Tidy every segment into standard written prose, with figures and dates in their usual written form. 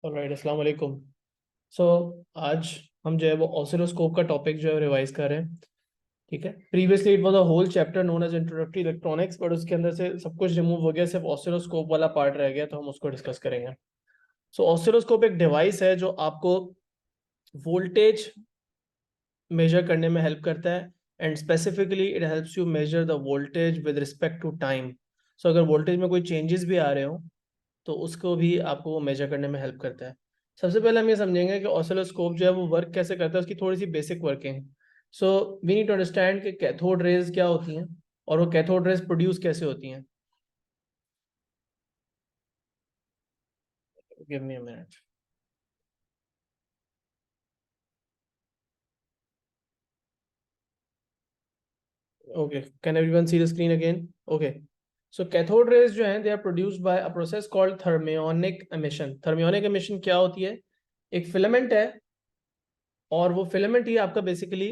Alright, अस्सलाम वालेकुम। सो आज हम जो है वो ऑसिलोस्कोप का टॉपिक जो है रिवाइज कर रहे हैं। ठीक है, previously it was a whole chapter known as introductory electronics, but उसके अंदर से सब कुछ रिमूव हो गया, सिर्फ ऑसिलोस्कोप वाला पार्ट रह गया, तो हम उसको डिस्कस करेंगे। सो ऑसिलोस्कोप एक डिवाइस है जो आपको वोल्टेज मेजर करने में हेल्प करता है, and specifically it helps you measure the voltage with respect to time. So अगर वोल्टेज में कोई चेंजेस भी आ रहे हो तो उसको भी आपको वो मेजर करने में हेल्प करता है। सबसे पहले हम ये समझेंगे कि ऑसिलोस्कोप जो है वो वर्क कैसे करता है, उसकी थोड़ी सी basic working. So we need to understand कि कैथोड रेज क्या होती हैं और वो कैथोड रेज प्रोड्यूस कैसे होती हैं। Give me a minute. Okay, can everyone see the screen again? Okay, so cathode rays जो हैं they are produced by a process called thermionic emission. Thermionic emission क्या होती है? एक फिलामेंट है और वो फिलामेंट ही आपका बेसिकली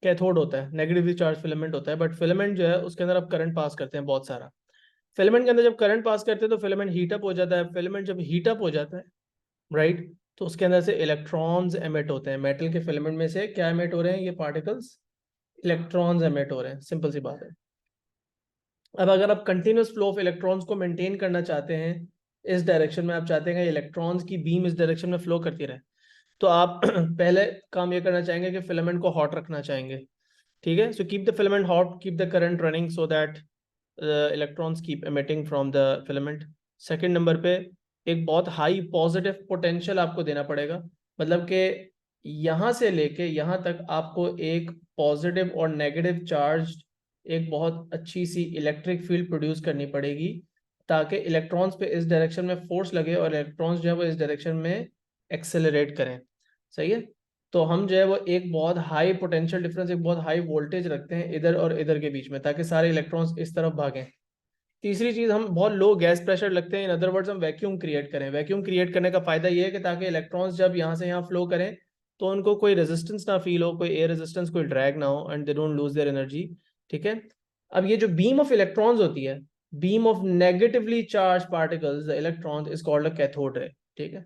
कैथोड होता है, नेगेटिवली चार्ज फिलामेंट होता है। बट फिलामेंट जो है उसके अंदर आप करंट पास करते हैं बहुत सारा। फिलामेंट के अंदर जब करंट पास करते हैं तो फिलामेंट हीट अप हो जाता है। फिलामेंट जब हीट अप हो जाता है, राइट, तो उसके अंदर से इलेक्ट्रॉन्स एमिट होते हैं। मेटल के फिलामेंट में से क्या एमिट हो रहे हैं? ये पार्टिकल्स, इलेक्ट्रॉन्स एमिट हो रहे हैं। सिंपल सी बात है। अब अगर आप कंटिन्यूस फ्लो ऑफ इलेक्ट्रॉन्स को मेंटेन करना चाहते हैं, इस डायरेक्शन में आप चाहते हैं कि इलेक्ट्रॉन्स की बीम इस डायरेक्शन में फ्लो करती रहे, तो आप पहले काम ये करना चाहेंगे कि फिलामेंट को हॉट रखना चाहेंगे। ठीक है, so keep the filament hot, keep the current running so that electrons keep emitting from the filament. Second number पे एक बहुत हाई पॉजिटिव पोटेंशियल आपको देना पड़ेगा, मतलब कि यहाँ से लेके यहाँ तक आपको एक पॉजिटिव और नेगेटिव चार्ज, एक बहुत अच्छी सी इलेक्ट्रिक फील्ड प्रोड्यूस करनी पड़ेगी, ताकि इलेक्ट्रॉन्स पे इस डायरेक्शन में फोर्स लगे और इलेक्ट्रॉन्स जो है वो इस डायरेक्शन में एक्सेलरेट करें। सही है, तो हम जो है वो एक बहुत हाई पोटेंशियल डिफरेंस, एक बहुत हाई वोल्टेज रखते हैं इधर और इधर के बीच में, ताकि सारे इलेक्ट्रॉन्स इस तरफ भागें। तीसरी चीज, हम बहुत लो गैस प्रेशर लगते हैं। इन अदर वर्ड्स हम वैक्यूम क्रिएट करें। वैक्यूम क्रिएट करने का फायदा ये है कि ताकि इलेक्ट्रॉन्स जब यहाँ से यहाँ फ्लो करें तो उनको कोई रेजिस्टेंस ना फील हो, कोई एयर रेजिस्टेंस, कोई ड्रैग ना हो, and they don't lose their energy. ठीक है, अब ये जो बीम ऑफ इलेक्ट्रॉन्स होती है, beam of negatively charge particles, the electrons, is called a cathode ray. ठीक है,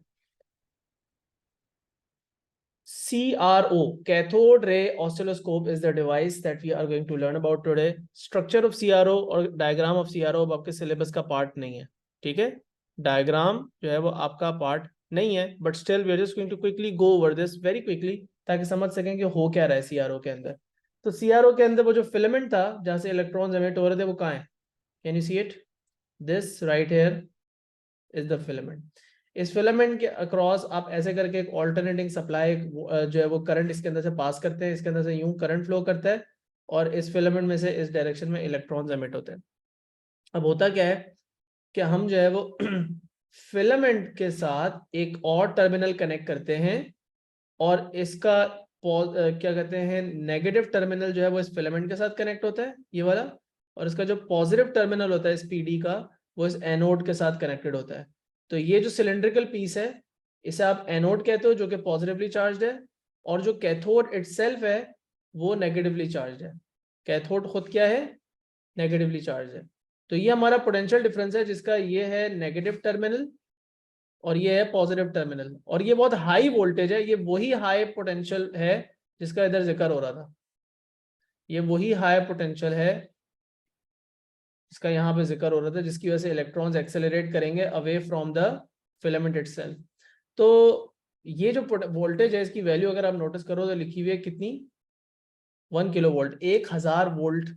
CRO, cathode ray oscilloscope, is the device that we are going to learn about today. Structure of CRO और diagram of CRO अब आपके syllabus का part नहीं है। ठीक है, डायग्राम जो है वो आपका पार्ट नहीं है, but still we are just going to quickly go over this very quickly, ताकि समझ सकें कि हो क्या रहा है सीआरओ के अंदर। तो सीआरओ के अंदर वो जो फिलामेंट था जहां से इलेक्ट्रॉन्स एमिट हो रहे थे, वो कहाँ है? Can you see it? This right here is the filament. इस फिलामेंट के अक्रॉस आप ऐसे करके एक ऑल्टरनेटिंग सप्लाई जो है वो करंट इसके अंदर से पास करते हैं, इसके अंदर से यूं करंट फ्लो करता है और इस फिलामेंट में से इस डायरेक्शन में इलेक्ट्रॉन्स एमिट होते हैं। अब होता क्या है कि हम जो है वो फिलामेंट के साथ एक और टर्मिनल कनेक्ट करते हैं, और इसका क्या कहते हैं, नेगेटिव टर्मिनल जो है वो इस फिलामेंट के साथ कनेक्ट होता है, ये वाला, और इसका जो पॉजिटिव टर्मिनल होता है इस पीडी का, वो इस एनोड के साथ कनेक्टेड होता है। तो ये जो सिलेंड्रिकल पीस है, इसे आप एनोड कहते हो, जो कि पॉजिटिवली चार्ज है, और जो कैथोड इटसेल्फ है वो नेगेटिवली चार्ज है। कैथोड खुद क्या है? नेगेटिवली चार्ज है। तो ये हमारा पोटेंशियल डिफरेंस है, जिसका ये है नेगेटिव टर्मिनल और ये है पॉजिटिव टर्मिनल, और ये बहुत हाई वोल्टेज है। ये वही हाई पोटेंशियल है जिसका इधर जिक्र हो रहा था। ये वही हाई पोटेंशियल है जिसका यहाँ पे जिक्र हो रहा था, जिसकी वजह से इलेक्ट्रॉन्स एक्सेलरेट करेंगे away from the filament itself. तो ये जो वोल्टेज है, इसकी वैल्यू अगर आप नोटिस करो तो लिखी हुई है कितनी? 1 किलो वोल्ट, 1000 वोल्ट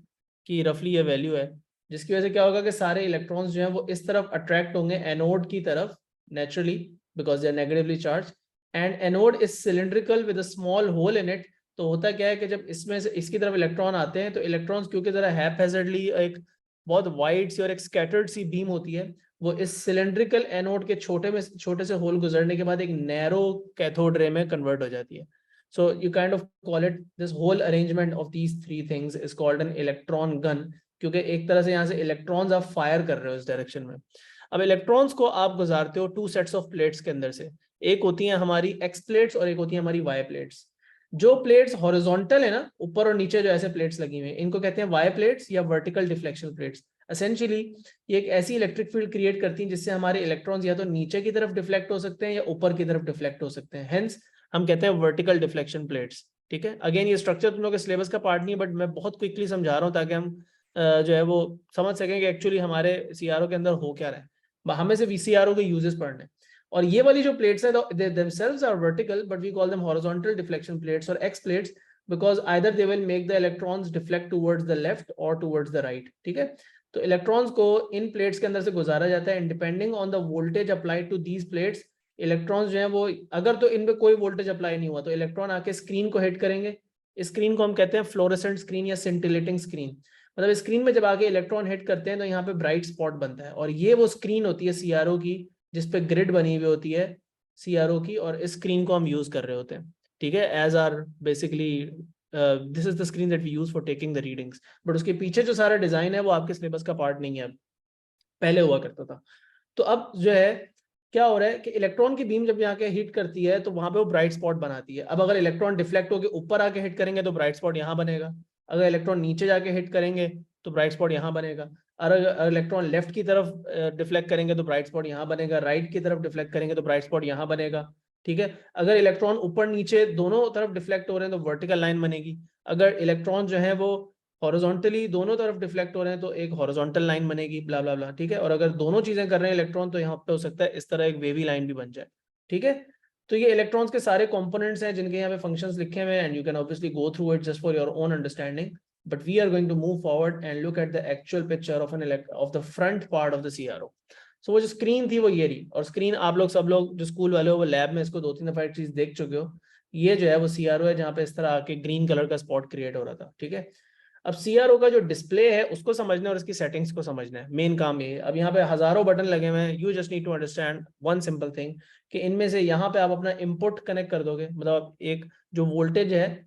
की रफली ये वैल्यू है, जिसकी वजह से क्या होगा कि सारे इलेक्ट्रॉन्स जो हैं वो इस तरफ अट्रैक्ट होंगे एनोड की तरफ naturally, because they are negatively charge, and anode is cylindrical with a small hole in it. तो होता क्या है कि जब इसमें से इसकी तरफ इलेक्ट्रॉन आते हैं तो इलेक्ट्रॉन्स क्योंकि जरा हैphazardly एक बहुत वाइड सी और एक स्कैटर्ड सी बीम होती है, वो इस सिलेंड्रिकल एनोड के छोटे से होल गुजरने के बाद एक नैरो कैथोड रे में कन्वर्ट हो जाती है। So you kind of call it, this whole arrangement of these three things is called an electron gun, क्योंकि एक तरह से यहाँ से इलेक्ट्रॉन्स आप फायर कर रहे हो इस डायरेक्शन में। अब इलेक्ट्रॉन्स को आप गुजारते हो टू सेट्स ऑफ प्लेट्स के अंदर से, एक होती हैं हमारी एक्स प्लेट्स और एक होती है हमारी वाई प्लेट्स। जो प्लेट्स हॉरिजॉन्टल है ना, ऊपर और नीचे जो ऐसे प्लेट्स लगी हुई हैं, इनको कहते हैं वाई प्लेट्स या वर्टिकल डिफ्लेक्शन प्लेट्स। एसेंशियली ये एक ऐसी इलेक्ट्रिक फील्ड क्रिएट करती है जिससे हमारे इलेक्ट्रॉन्स या तो नीचे की तरफ डिफ्लेक्ट हो सकते हैं या ऊपर की तरफ डिफ्लेक्ट हो सकते हैं, हेंस हम कहते हैं वर्टिकल डिफ्लेक्शन प्लेट्स। ठीक है, अगेन ये स्ट्रक्चर तुम लोग के सिलेबस का पार्ट नहीं है, बट मैं बहुत क्विकली समझा रहा हूँ ताकि हम जो है वो समझ सकें कि एक्चुअली हमारे सीआरओ के अंदर हो क्या रहा है। हमें सिर्फ सीआरओ के यूजेस पढ़ने, और ये वाली जो प्लेट्स है themselves are vertical but we call them horizontal deflection plates or X plates because either they will make the electrons deflect towards the left or towards the right। ठीक है, तो इलेक्ट्रॉन्स को इन प्लेट्स के अंदर से गुजारा जाता है, and depending on the voltage applied to these plates, electrons जो है वो, अगर तो इनमें कोई वोल्टेज अप्लाई नहीं हुआ तो इलेक्ट्रॉन आके स्क्रीन को हिट करेंगे। स्क्रीन को हम कहते हैं फ्लोरेसेंट स्क्रीन या सिंटिलेटिंग स्क्रीन। मतलब स्क्रीन में जब आके इलेक्ट्रॉन हिट करते हैं तो यहाँ पे ब्राइट स्पॉट बनता है, और ये वो स्क्रीन होती है सीआरओ की जिसपे ग्रिड बनी हुई होती है सीआरओ की, और इस स्क्रीन को हम यूज कर रहे होते हैं। ठीक है, as are basically this is the screen that we use for taking the readings, but उसके पीछे जो सारा डिजाइन है वो आपके सिलेबस का पार्ट नहीं है, पहले हुआ करता था। तो अब जो है क्या हो रहा है कि इलेक्ट्रॉन की बीम जब यहाँ के हिट करती है तो वहां पे वो ब्राइट स्पॉट बनाती है। अब अगर इलेक्ट्रॉन डिफ्लेक्ट होकर ऊपर आके हिट करेंगे तो ब्राइट स्पॉट यहाँ बनेगा, अगर इलेक्ट्रॉन नीचे जाके हिट करेंगे तो ब्राइट स्पॉट यहाँ बनेगा, अगर इलेक्ट्रॉन लेफ्ट की तरफ डिफ्लेक्ट करेंगे तो ब्राइट स्पॉट यहाँ बनेगा, राइट की तरफ डिफ्लेक्ट करेंगे तो ब्राइट स्पॉट यहाँ बनेगा। ठीक है, अगर इलेक्ट्रॉन ऊपर नीचे दोनों तरफ डिफ्लेक्ट हो रहे हैं तो वर्टिकल लाइन बनेगी, अगर इलेक्ट्रॉन जो है वो हॉरिजॉन्टली दोनों तरफ डिफ्लेक्ट हो रहे हैं तो एक हॉरिजॉन्टल लाइन बनेगी, ब्ला ब्ला ब्ला। ठीक है, और अगर दोनों चीजें कर रहे हैं इलेक्ट्रॉन तो यहाँ पे हो सकता है इस तरह एक वेवी लाइन भी बन जाए। ठीक है, तो ये इलेक्ट्रॉन्स के सारे कंपोनेंट्स हैं जिनके यहाँ पे फंक्शंस लिखे हुए हैं, and you can obviously go through it just for your own understanding, but we are going to move forward and look at the actual picture of the front part of the CRO. So वो जो screen थी वो ये रही, और screen आप लोग सब लोग जो स्कूल वाले हो वो लैब में इसको 2-3 दफा एक चीज देख चुके हो। ये जो है वो सीआरओ है जहाँ पे इस तरह आके ग्रीन कलर का स्पॉट क्रिएट हो रहा था। ठीक है, अब सीआरओ का जो डिस्प्ले है उसको समझना और इसकी सेटिंग्स को समझना है, मेन काम ये है। अब यहाँ पे हजारों बटन लगे हुए हैं, you just need to understand one simple thing कि इनमें से यहाँ पे आप अपना इनपुट कनेक्ट कर दोगे, मतलब एक जो वोल्टेज है,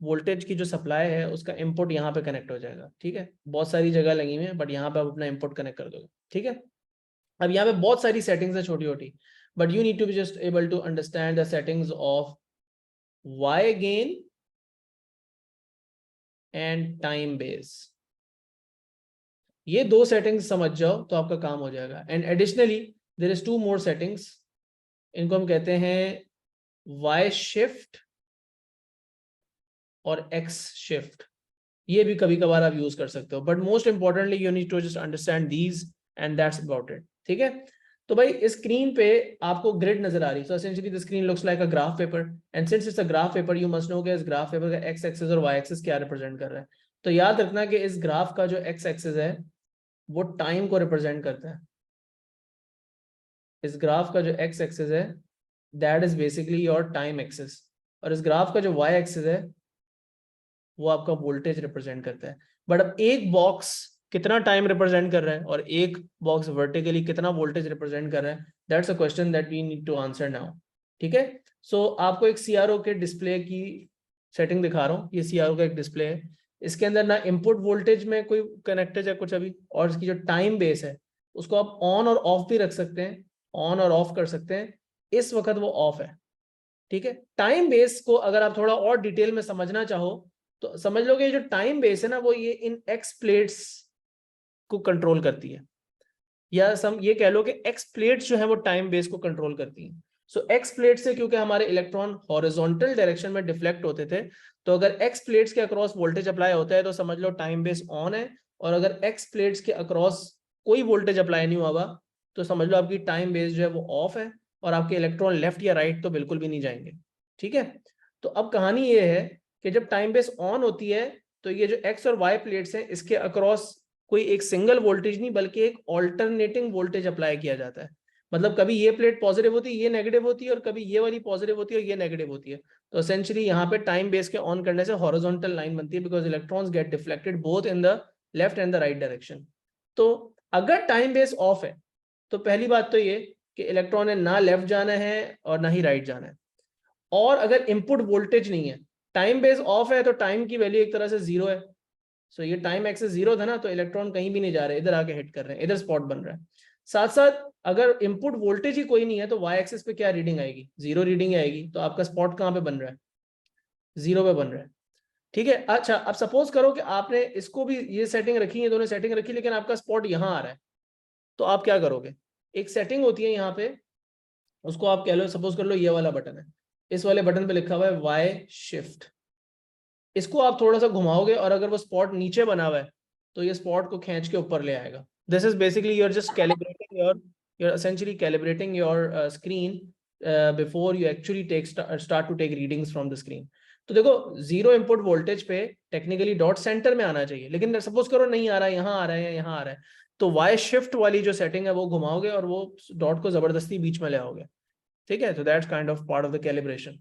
वोल्टेज की जो सप्लाई है उसका इनपुट यहाँ पे कनेक्ट हो जाएगा। ठीक है, बहुत सारी जगह लगी हुई है बट यहाँ पे आप अपना इनपुट कनेक्ट कर दोगे। ठीक है, अब यहाँ पे बहुत सारी सेटिंग्स है छोटी छोटी, but you need to be just able to understand the settings of Y gain and time base. ये दो सेटिंग्स समझ जाओ तो आपका काम हो जाएगा। And additionally there is 2 more settings, इनको हम कहते हैं वाई शिफ्ट और एक्स शिफ्ट। ये भी कभी कभार आप यूज कर सकते हो, but most importantly you need to just understand these and that's about it. ठीक है, तो भाई इस स्क्रीन पे आपको ग्रिड नजर आ रही है, so essentially the screen looks like a graph paper, and since it's a graph paper you must know कि इस ग्राफ पेपर का एक्स एक्सिस और वाई एक्सिस क्या रिप्रेजेंट कर रहा है। तो याद रखना कि इस ग्राफ का जो एक्स एक्सिस है वो टाइम को रिप्रेजेंट करता है। इस ग्राफ का जो एक्स एक्सिस है that is basically your time axis, और इस ग्राफ का जो वाई एक्सिस है वो आपका वोल्टेज रिप्रेजेंट करता है। बट अब एक बॉक्स कितना टाइम रिप्रेजेंट कर रहा है और एक बॉक्स वर्टिकली कितना वोल्टेज रिप्रेजेंट कर रहा है, that's a question that we need to answer now. ठीक है, सो आपको एक सीआरओ के डिस्प्ले की सेटिंग दिखा रहा हूँ। ये सीआरओ का एक डिस्प्ले है, इसके अंदर ना इनपुट वोल्टेज में कोई कनेक्टेड है कुछ अभी, और इसकी जो टाइम बेस है उसको आप ऑन और ऑफ भी रख सकते हैं, ऑन और ऑफ कर सकते हैं। इस वक्त वो ऑफ है। ठीक है, टाइम बेस को अगर आप थोड़ा और डिटेल में समझना चाहो तो समझ लो कि जो टाइम बेस है ना वो ये इन एक्स प्लेट्स को कंट्रोल करती है, या ये कह लो कि एक्स प्लेट्स जो है वो टाइम बेस को कंट्रोल करती हैं। सो एक्स प्लेट से क्योंकि हमारे इलेक्ट्रॉन हॉरिजॉन्टल डायरेक्शन में डिफ्लेक्ट होते थे, तो अगर एक्स प्लेट्स के अक्रॉस वोल्टेज अप्लाई होता है तो समझ लो टाइम बेस ऑन है, और अगर एक्स प्लेट्स के अक्रॉस कोई वोल्टेज अप्लाई नहीं हुआ तो समझ लो आपकी टाइम बेस जो है वो ऑफ है, और आपके इलेक्ट्रॉन लेफ्ट या राइट तो बिल्कुल भी नहीं जाएंगे। ठीक है, तो अब कहानी ये है कि जब टाइम बेस ऑन होती है तो ये जो एक्स और वाई प्लेट्स हैं इसके अक्रॉस कोई एक सिंगल वोल्टेज नहीं बल्कि एक ऑल्टरनेटिंग वोल्टेज अप्लाई किया जाता है। मतलब कभी ये प्लेट पॉजिटिव होती है ये नेगेटिव होती है, और कभी ये वाली पॉजिटिव होती है और ये नेगेटिव होती है। तो एसेंशियली यहाँ पे टाइम बेस के ऑन करने से हॉरिजॉन्टल लाइन बनती है because electrons get deflected both in the left and the right direction. तो अगर टाइम बेस ऑफ है तो पहली बात तो ये कि इलेक्ट्रॉन ने ना लेफ्ट जाना है और ना ही राइट जाना है, और अगर इनपुट वोल्टेज नहीं है, टाइम बेस ऑफ है तो टाइम की वैल्यू एक तरह से जीरो है। सो ये टाइम एक्सिस जीरो था ना, तो इलेक्ट्रॉन कहीं भी नहीं जा रहे, इधर आके हिट कर रहे हैं, इधर स्पॉट बन रहा है। साथ साथ अगर इनपुट वोल्टेज ही कोई नहीं है तो वाई एक्सिस पे क्या रीडिंग आएगी, जीरो रीडिंग आएगी, तो आपका स्पॉट कहाँ पे बन रहा है, जीरो पे बन रहा है। ठीक है। अच्छा, अब सपोज करो कि आपने इसको भी ये सेटिंग रखी है, दोनों सेटिंग रखी, लेकिन आपका स्पॉट यहाँ आ रहा है, तो आप क्या करोगे? एक सेटिंग होती है यहाँ पे, उसको आप कह लो, सपोज कर लो ये वाला बटन है, इस वाले बटन पे लिखा हुआ है वाई शिफ्ट। इसको आप थोड़ा सा घुमाओगे और अगर वो स्पॉट नीचे बना हुआ है तो ये स्पॉट को खींच के ऊपर ले आएगा। This is basically you are just calibrating your, you are essentially calibrating your screen before you actually take start to take readings from the screen. तो देखो, जीरो इनपुट वोल्टेज पे टेक्निकली डॉट सेंटर में आना चाहिए, लेकिन suppose करो नहीं आ रहा है, यहाँ आ रहा है या यहाँ आ रहा है, तो वाई शिफ्ट वाली जो सेटिंग है वो घुमाओगे और वो डॉट को जबरदस्ती बीच में ले आओगे। ठीक है, तो that's kind of part of the calibration.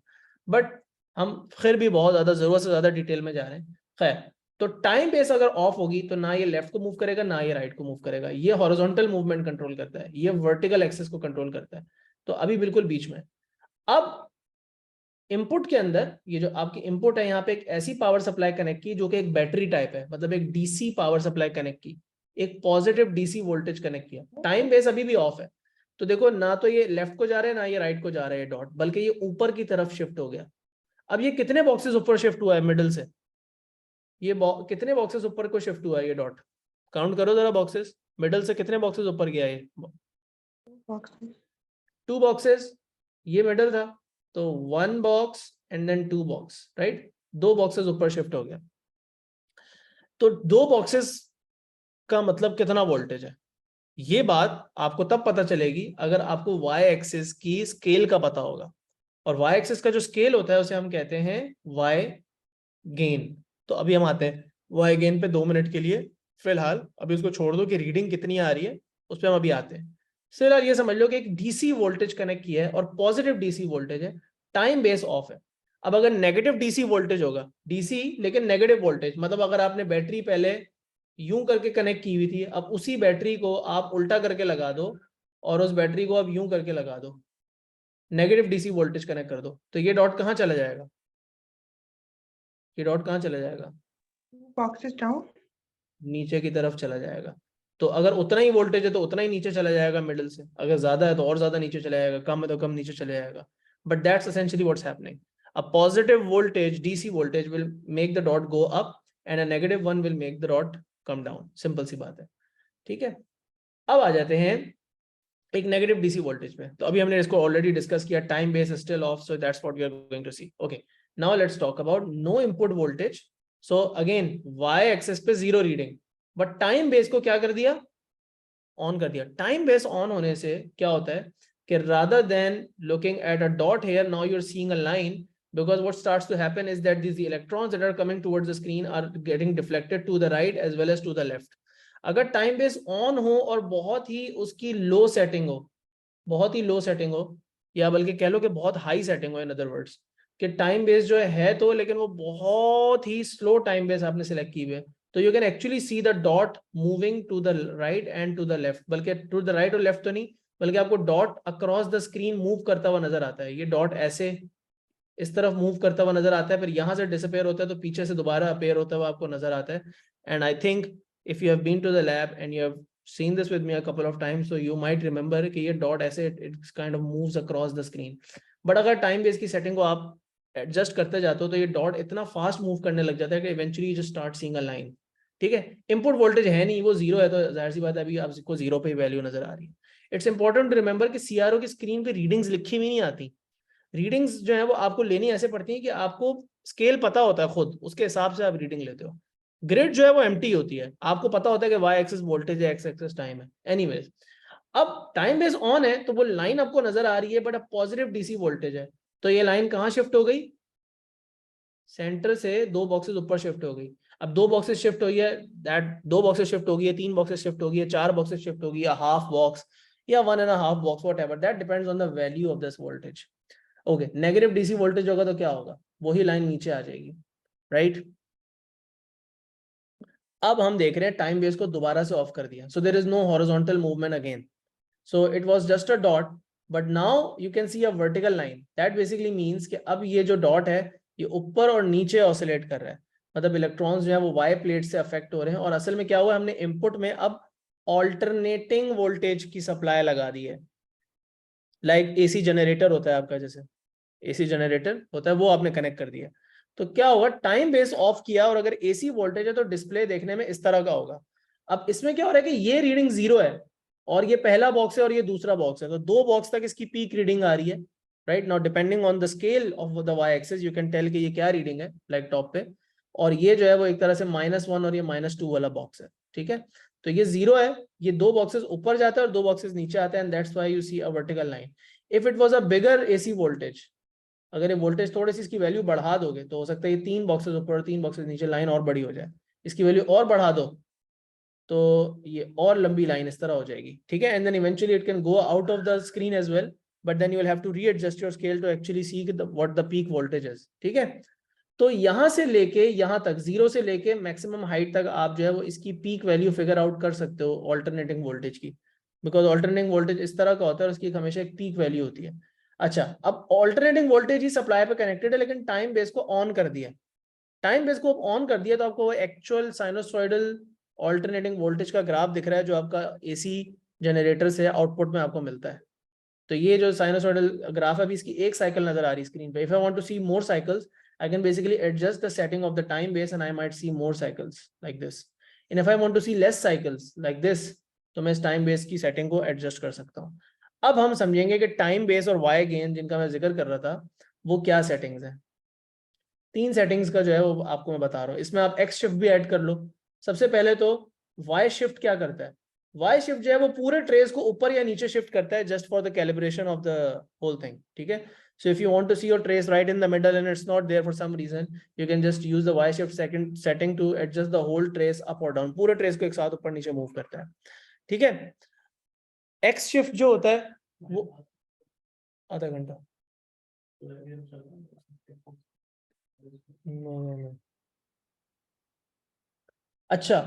But हम फिर भी बहुत ज्यादा जरूरत से ज्यादा डिटेल में जा रहे हैं। खैर, तो टाइम बेस अगर ऑफ होगी तो ना ये लेफ्ट को मूव करेगा ना ये राइट को मूव करेगा, ये हॉरिजॉन्टल मूवमेंट कंट्रोल करता है, ये वर्टिकल एक्सेस को कंट्रोल करता है। तो अभी बिल्कुल बीच में। अब इनपुट के अंदर ये जो आपकी इनपुट है, यहाँ पे एक ऐसी पावर सप्लाई कनेक्ट की जो कि एक बैटरी टाइप है, मतलब एक डीसी पावर सप्लाई कनेक्ट की, एक पॉजिटिव डीसी वोल्टेज कनेक्ट किया। टाइम बेस अभी भी ऑफ है, तो देखो ना तो ये लेफ्ट को जा रहे हैं ना ये राइट को जा रहे हैं डॉट, बल्कि ये ऊपर की तरफ शिफ्ट हो गया। अब ये कितने बॉक्सेस ऊपर शिफ्ट हुआ है मिडिल से? ये कितने बॉक्सेस ऊपर को शिफ्ट हुआ है ये डॉट? काउंट करो जरा बॉक्सेस, मिडिल से कितने बॉक्सेस ऊपर गया ये? 2 बॉक्सेस। ये मिडिल था, तो 1 box and then 2 box, right? 2 boxes ऊपर शिफ्ट हो गया। तो 2 बॉक्सेस का मतलब कितना वोल्टेज है? ये बात आपको तब पता चलेगी अगर आपको वाई एक्सिस की स्केल का पता होगा, और वाई एक्सिस का जो स्केल होता है उसे हम कहते हैं वाई गेन। तो अभी हम आते हैं वाई गेन पे 2 मिनट के लिए। फिलहाल अभी उसको छोड़ दो कि रीडिंग कितनी आ रही है, उस पर हम अभी आते हैं। फिलहाल ये समझ लो कि एक डीसी वोल्टेज कनेक्ट किया है और पॉजिटिव डीसी वोल्टेज है, टाइम बेस ऑफ है। अब अगर नेगेटिव डीसी वोल्टेज होगा, डीसी लेकिन नेगेटिव वोल्टेज, मतलब अगर आपने बैटरी पहले यूं करके कनेक्ट की हुई थी, अब उसी बैटरी को आप उल्टा करके लगा दो और उस बैटरी को अब यूं करके लगा दो, नेगेटिव डीसी वोल्टेज कनेक्ट कर दो, तो ये डॉट कहाँ चला जाएगा? ये डॉट कहाँ चला जाएगा? बॉक्सेस डाउन, नीचे की तरफ चला जाएगा। तो अगर उतना ही वोल्टेज है तो उतना ही नीचे चला जाएगा मिडिल से, अगर ज्यादा है तो और ज्यादा नीचे चला जाएगा, कम है तो कम नीचे चले जाएगा। But that's essentially what's happening. A positive voltage DC voltage will make the dot go up and a negative one will make the dot come down. Simple सी बात है। ठीक है, अब आ जाते हैं एक नेगेटिव डीसी वोल्टेज पे। तो अभी हमने इसको ऑलरेडी डिस्कस किया, time base still off, so that's what we are going to see. Okay, now let's talk about no input voltage. So again Y axis पे zero reading, but time base को क्या कर दिया? On कर दिया। Time base on होने से क्या होता है कि rather than looking at a dot here, now you're seeing a line, because what starts to happen is that these electrons that are coming towards the screen are getting deflected to the right as well as to the left. अगर time base on हो और बहुत ही उसकी लो setting हो, बहुत ही लो setting हो, या बल्कि कह लो कि बहुत हाई सेटिंग हो, इन अदर वर्ड्स कि टाइम बेस जो है तो, लेकिन वो बहुत ही स्लो टाइम बेस आपने सिलेक्ट की हुई है, तो you can actually see the dot moving to the right and to the left, बल्कि टू द राइट और लेफ्ट तो नहीं, बल्कि आपको dot across the screen move करता हुआ नजर आता है। ये डॉट ऐसे इस तरफ मूव करता हुआ नजर आता है, फिर यहां से डिसअपेयर होता है तो पीछे से दोबारा अपेयर होता हुआ आपको नजर आता है। And I think if you have been to the lab and you have seen this with me a couple of times, so you might remember कि ये डॉट ऐसे it kind of moves across the screen. But अगर time base की setting को आप adjust करते जाते हो तो ये डॉट इतना फास्ट मूव करने लग जाता है कि eventually you start seeing a line. ठीक है, इनपुट वोल्टेज है नहीं, वो जीरो है, तो जाहिर सी बात है अभी आपको जीरो पे वैल्यू नजर आ रही है। इट्स इंपॉर्टेंट टू रिमेंबर कि सीआरओ की स्क्रीन पे रीडिंग्स लिखी हुई नहीं आती। रीडिंग्स जो है वो आपको लेनी ऐसे पड़ती है कि आपको स्केल पता होता है खुद, उसके हिसाब से आप रीडिंग लेते हो। ग्रिड जो है वो एम्प्टी होती है, आपको पता होता है कि वाई एक्सिस वोल्टेज है, एक्स एक्सिस टाइम है। एनीवेज, अब टाइम बेस ऑन है तो वो लाइन आपको नजर आ रही है, बट अब पॉजिटिव डीसी वोल्टेज है, तो ये लाइन कहाँ शिफ्ट हो गई? सेंटर से 2 बॉक्सेस ऊपर शिफ्ट हो गई। अब 2 बॉक्सेस शिफ्ट हो गया, दैट 2 बॉक्सेस शिफ्ट हो गई है, 3 बॉक्सेस शिफ्ट हो गई है, 4 बॉक्सेस शिफ्ट हो गई है, हाफ बॉक्स या 1.5 box, what ever, that depends on the value of this voltage. Okay, negative DC voltage होगा तो क्या होगा? वही लाइन नीचे आ जाएगी, राइट? अब हम देख रहे हैं टाइम बेस को दोबारा से ऑफ कर दिया, so there is no horizontal movement again, so it was just a dot, but now you can see a vertical line. That basically means कि अब ये जो डॉट है ये ऊपर और नीचे ऑसिलेट कर रहा है, मतलब इलेक्ट्रॉन्स जो है वो वाई प्लेट से अफेक्ट हो रहे हैं। और असल में क्या हुआ, हमने इनपुट में अब ऑल्टरनेटिंग वोल्टेज की सप्लाई लगा दी है। लाइक एसी जनरेटर होता है आपका, जैसे एसी जनरेटर होता है वो आपने कनेक्ट कर दिया। तो क्या होगा, टाइम बेस ऑफ किया और अगर एसी वोल्टेज है तो डिस्प्ले देखने में इस तरह का होगा। अब इसमें क्या हो रहा है कि ये रीडिंग 0 है और ये पहला बॉक्स है और ये दूसरा बॉक्स है, तो 2 बॉक्स तक इसकी पीक रीडिंग आ रही है, right. Now depending on the scale of the Y axis you can tell कि ये क्या रीडिंग है लाइक टॉप पे। और ये जो है वो एक तरह से -1 और ये -2 वाला बॉक्स है, ठीक है। तो ये 0 है, ये 2 बॉक्सेस ऊपर जाता है और 2 बॉक्सेस नीचे आते हैं, and that's why you see a vertical line. If it was a bigger AC voltage, अगर ये वोल्टेज थोड़ी सी इसकी वैल्यू बढ़ा दोगे तो हो सकता है ये 3 बॉक्सेस ऊपर और 3 बॉक्सेस नीचे लाइन और बड़ी हो जाए। इसकी वैल्यू और बढ़ा दो तो ये और लंबी लाइन इस तरह हो जाएगी, ठीक है। And then eventually it can go out of the screen as well, but then you will have to readjust your scale to actually see what the peak voltage is, ठीक है। तो यहां से लेके यहां तक, 0 से लेके मैक्सिमम हाइट तक आप जो है वो इसकी पीक वैल्यू फिगर आउट कर सकते हो ऑल्टरनेटिंग वोल्टेज की, बिकॉज ऑल्टरनेटिंग वोल्टेज इस तरह का होता है और उसकी हमेशा एक पीक वैल्यू होती है। अच्छा, अब ऑल्टरनेटिंग वोल्टेज ही सप्लाई पे कनेक्टेड है, लेकिन टाइम बेस को ऑन कर दिया। टाइम बेस को ऑन कर दिया तो आपको एक्चुअल साइनोसॉइडल ऑल्टरनेटिंग वोल्टेज का ग्राफ दिख रहा है जो आपका एसी जनरेटर से आउटपुट में आपको मिलता है। तो ये जो साइनोसॉइडल ग्राफ है, अभी इसकी एक साइकिल नजर आ रही है स्क्रीन पे। If I want to see more cycles, I can basically adjust the setting of the time base and I might see more cycles like this. And if I want to see less cycles like this, तो मैं इस time base की setting को adjust कर सकता हूँ। अब हम समझेंगे कि टाइम बेस और वाई गेन जिनका मैं जिक्र कर रहा था वो क्या सेटिंग्स हैं। 3 सेटिंग्स का जो है वो आपको मैं बता रहा हूँ, इसमें आप एक्स शिफ्ट भी ऐड कर लो। सबसे पहले तो वाई शिफ्ट क्या करता है, वाई शिफ्ट जो है वो पूरे ट्रेस को ऊपर या नीचे शिफ्ट करता है just for the calibration of the whole thing, ठीक है। So if you want to see your trace right in the middle and it's not there for some reason, you can just use the Y shift second setting to adjust the whole trace up or down. पूरे trace को एक साथ ऊपर नीचे move करता है, ठीक है। X shift जो होता है वो आधा घंटा, अच्छा।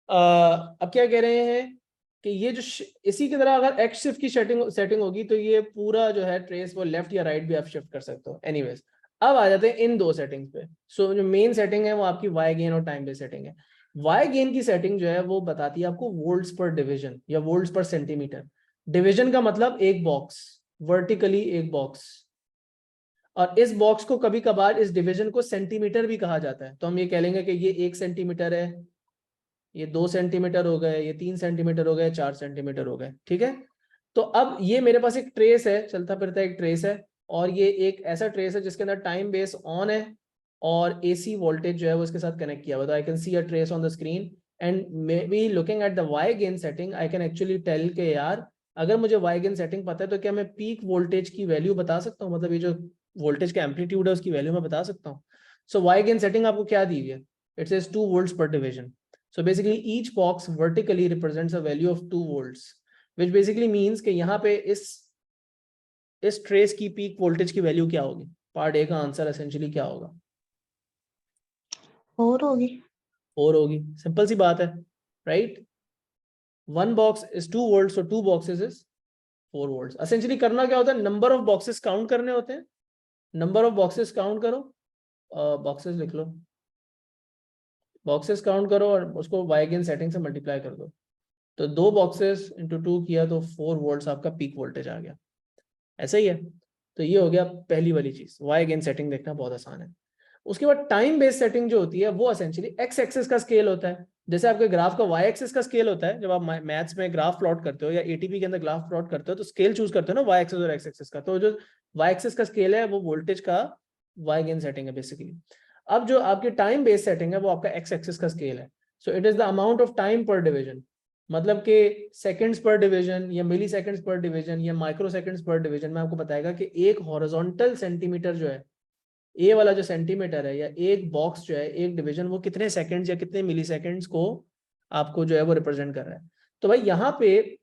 अब क्या कह रहे हैं कि ये जो इसी की तरह अगर एक्स शिफ्ट की सेटिंग होगी तो ये पूरा जो है ट्रेस वो लेफ्ट या राइट भी आप शिफ्ट कर सकते हो। एनीवेज, अब आ जाते हैं इन 2 सेटिंग्स पे। सो जो मेन सेटिंग है वो आपकी वाई गेन और टाइम बेस सेटिंग है। वाई गेन की सेटिंग जो है वो बताती है आपको वोल्ट्स पर डिवीजन या वोल्ट्स पर सेंटीमीटर। डिवीजन का मतलब एक बॉक्स, वर्टिकली एक बॉक्स, और इस बॉक्स को कभी कभार इस डिवीजन को सेंटीमीटर भी कहा जाता है। तो हम ये कह लेंगे कि ये 1 सेंटीमीटर है, ये 2 सेंटीमीटर हो गए, ये 3 सेंटीमीटर हो गए, 4 सेंटीमीटर हो गए, ठीक है। तो अब ये मेरे पास एक ट्रेस है, चलता फिरता एक ट्रेस है, और ये एक ऐसा ट्रेस है जिसके अंदर टाइम बेस ऑन है और एसी वोल्टेज जो है वो इसके साथ कनेक्ट किया हुआ। तो I can see a trace on the screen and maybe looking at the Y gain setting I can actually tell के यार अगर मुझे वाई गेन सेटिंग पता है तो क्या मैं पीक वोल्टेज की वैल्यू बता सकता हूँ, मतलब ये जो वोल्टेज का एम्पलीट्यूड है उसकी वैल्यू मैं बता सकता हूँ। सो वाई गेन सेटिंग आपको क्या दी हुई है, it says 2 volts per division. So basically each box vertically represents a value of 2 volts, which basically means कि यहाँ पे इस ट्रेस की पीक वोल्टेज की वैल्यू क्या होगी। पार्ट ए का आंसर एसेंशियली क्या होगा, 4 होगी। 4 होगी, सिंपल सी बात है, right. 1 box is 2 volts, so 2 boxes is 4 volts. Essentially करना क्या होता है, नंबर ऑफ बॉक्सेस काउंट करने होते हैं। नंबर ऑफ बॉक्सेस काउंट करो, बॉक्सेस लिख लो, बॉक्सेस काउंट करो और उसको वाई गेन सेटिंग से मल्टीप्लाई कर दो। तो 2 बॉक्सेस इंटू 2 किया तो 4 वोल्ट्स आपका पीक वोल्टेज आ गया, ऐसा ही है। तो ये हो गया पहली वाली चीज, वाई गेन सेटिंग देखना बहुत आसान है। उसके बाद टाइम बेस्ड सेटिंग जो होती है वो एसेंशियली एक्स एक्सिस का स्केल होता है। जैसे आपके ग्राफ का वाई एक्सिस का स्केल होता है, जब आप मैथ्स में ग्राफ प्लॉट करते हो या एटीपी के अंदर ग्राफ प्लॉट करते हो तो स्केल चूज करते हो ना वाई एक्सिस और एक्स एक्सिस का। तो जो वाई एक्सिस का स्केल है वो वोल्टेज का वाई गेन सेटिंग है बेसिकली। अब जो आपकी टाइम बेस्ड सेटिंग है वो आपका एक्स एक्सिस का स्केल है। So it is the amount of time पर डिवीजन, मतलब कि सेकंड्स पर डिवीजन या मिली सेकंड्स पर डिवीजन या माइक्रो सेकंड्स पर डिवीजन में आपको बताएगा कि एक हॉरिजॉन्टल सेंटीमीटर जो है, ए वाला जो सेंटीमीटर है या एक बॉक्स जो है, एक डिवीजन, वो कितने सेकंड्स या कितने मिली सेकंड्स को आपको जो है वो रिप्रेजेंट कर रहा है। तो भाई यहाँ पे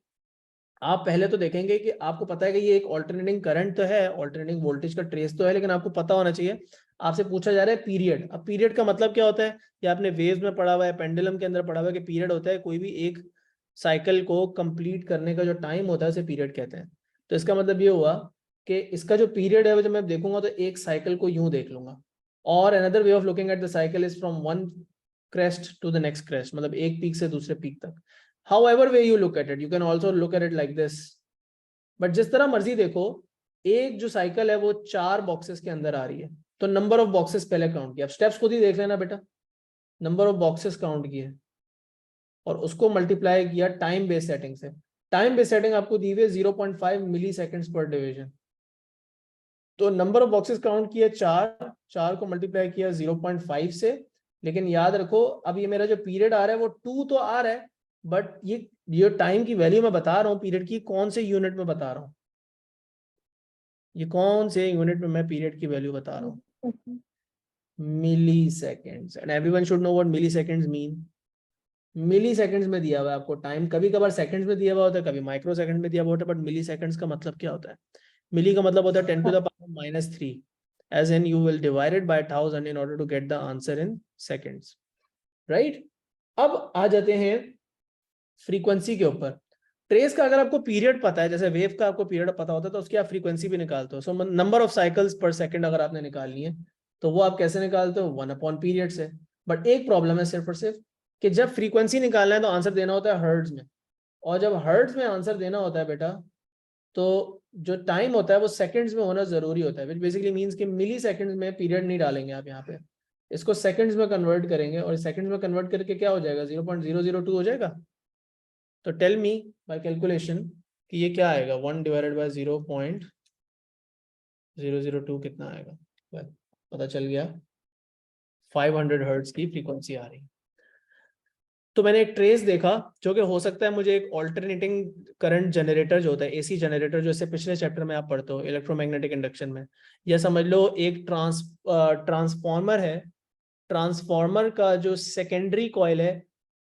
आप पहले तो देखेंगे कि आपको पता है कि ये एक ऑल्टरनेटिंग करंट तो है, ऑल्टरनेटिंग वोल्टेज का ट्रेस तो है, लेकिन आपको पता होना चाहिए, आपसे पूछा जा रहा है पीरियड। अब पीरियड का मतलब क्या होता है, या आपने वेव्स में पढ़ा हुआ है, पेंडुलम के अंदर पढ़ा हुआ है कि पीरियड होता है कोई भी एक साइकिल को कंप्लीट करने का जो टाइम होता है उसे पीरियड कहते हैं। तो इसका मतलब ये हुआ कि इसका जो पीरियड है वो जब मैं देखूंगा तो एक साइकिल को यूं देख लूंगा। और another way of looking at the cycle is from one crest to the next crest, मतलब एक पीक से दूसरे पीक तक। However way you look at it, you can also look at it like this. But जिस तरह मर्जी देखो, एक जो साइकिल है वो 4 बॉक्सेस के अंदर आ रही है, तो नंबर ऑफ बॉक्सेस पहले काउंट किया, अब स्टेप्स खुद ही देख लेना बेटा, नंबर ऑफ बॉक्सेस काउंट किए और उसको मल्टीप्लाई किया टाइम बेस सेटिंग से। टाइम बेस सेटिंग आपको दी हुई है 0.5 मिली सेकेंड्स पर डिवीजन। तो नंबर ऑफ बॉक्सेस काउंट किए 4, 4 को मल्टीप्लाई किया 0.5 से। लेकिन याद रखो अब ये मेरा जो पीरियड आ रहा है वो 2 तो आ रहा है, बट ये टाइम की वैल्यू मैं बता रहा हूँ पीरियड की, कौन से यूनिट में बता रहा हूँ, ये कौन से यूनिट में मैं पीरियड की वैल्यू बता रहा हूँ, milliseconds. And everyone should know what milliseconds mean. Milliseconds में दिया हुआ है आपको टाइम, कभी कभार सेकंड्स में दिया हुआ होता है, कभी माइक्रो सेकंड में दिया हुआ होता है, बट मिली सेकेंड्स का मतलब क्या होता है? मिली का मतलब होता है 10 to the power -3, as in you will divide it by 1000 in order to get the answer in seconds, right? अब आ जाते हैं फ्रीक्वेंसी के ऊपर। ट्रेस का अगर आपको पीरियड पता है, जैसे वेव का आपको पीरियड पता होता है, तो उसकी आप फ्रीक्वेंसी भी निकालते हो। सो नंबर ऑफ साइकिल्स पर सेकंड अगर आपने निकालनी है तो वो आप कैसे निकालते हो? 1/पीरियड से। बट एक प्रॉब्लम है सिर्फ और सिर्फ कि जब फ्रीक्वेंसी निकालना है तो आंसर देना होता है हर्ट्ज में, और जब हर्ट्ज में आंसर देना होता है बेटा तो जो टाइम होता है वो सेकंड्स में होना जरूरी होता है, विच बेसिकली मींस कि मिली सेकंड्स में पीरियड नहीं डालेंगे आप यहाँ पे, इसको सेकंड्स में कन्वर्ट करेंगे, और सेकंड्स में कन्वर्ट करके क्या हो जाएगा? 0.002 हो जाएगा। तो टेल मी बाय कैलकुलेशन कि ये क्या आएगा, 1 डिवाइडेड बाय 0.002 कितना आएगा? पता चल गया, 500 हर्ट्ज की फ्रीक्वेंसी आ रही। तो मैंने एक ट्रेस देखा जो कि हो सकता है मुझे एक ऑल्टरनेटिंग करंट जनरेटर जो होता है, एसी जनरेटर, जो इससे पिछले चैप्टर में आप पढ़ते हो इलेक्ट्रोमैग्नेटिक इंडक्शन में, या समझ लो एक ट्रांसफॉर्मर है, ट्रांसफॉर्मर का जो सेकेंडरी कॉइल है